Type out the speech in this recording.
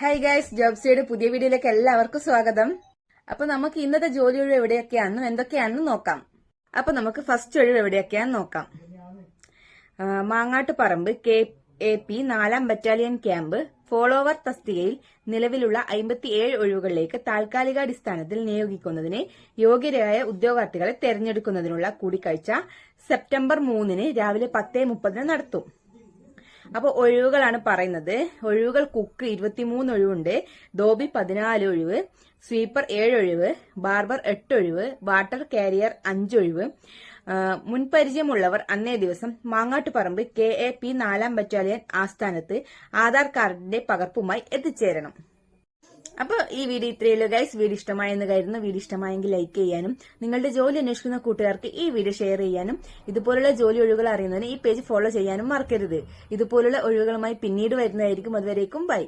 Hi guys, ജോബ്സിയുടെ പുതിയ വീഡിയോയിലേക്ക് എല്ലാവർക്കും സ്വാഗതം. അപ്പൊ നമുക്ക് ഇന്നത്തെ ജോലി ഒഴിവ് എവിടെയൊക്കെയാണെന്നും എന്തൊക്കെയാണെന്നും നോക്കാം. അപ്പൊ നമുക്ക് ഫസ്റ്റ് ഒഴിവ് എവിടെയൊക്കെയാണെന്ന് നോക്കാം. Mangattuparamba KAP 4ാം battalion camp follower തസ്തികയിൽ നിലവിലുള്ള 57 ഒഴിവുകളിലേക്ക് താൽക്കാലികാടിസ്ഥാനത്തിൽ നിയോഗിക്കുന്നതിന് യോഗ്യരായ ഉദ്യോഗാർത്ഥികളെ തെരഞ്ഞെടുക്കുന്നതിനുള്ള കൂടിക്കാഴ്ച സെപ്റ്റംബർ 3 രാവിലെ 10:30 നടത്തും. അപ്പൊ ഒഴിവുകളാണ് പറയുന്നത്. ഒഴിവുകൾ കുക്ക് 23 ഒഴിവുണ്ട്, ധോബി 14 ഒഴിവ്, സ്വീപ്പർ 7 ഒഴിവ്, ബാർബർ 8 ഒഴിവ്, വാട്ടർ കാരിയർ 5 ഒഴിവ്. മുൻപരിചയമുള്ളവർ അന്നേ ദിവസം മാങ്ങാട്ടുപറമ്പ് KAP 4ാം ബറ്റാലിയൻ ആസ്ഥാനത്ത് ആധാർ കാർഡിന്റെ പകർപ്പുമായി എത്തിച്ചേരണം. അപ്പൊ ഈ വീഡിയോ ഇത്രയുള്ളൂ ഗൈസ്. വീഡിയോ ഇഷ്ടമായെന്ന് കരുതുന്നു. വീഡിയോ ഇഷ്ടമായെങ്കിൽ ലൈക്ക് ചെയ്യാനും നിങ്ങളുടെ ജോലി അന്വേഷിക്കുന്ന കൂട്ടുകാർക്ക് ഈ വീഡിയോ ഷെയർ ചെയ്യാനും ഇതുപോലുള്ള ജോലി ഒഴിവുകൾ അറിയുന്നതിന് ഈ പേജ് ഫോളോ ചെയ്യാനും മറക്കരുത്. ഇതുപോലുള്ള ഒഴിവുകളുമായി പിന്നീട് വരുന്നതായിരിക്കും. അതുവരേക്കും ബൈ.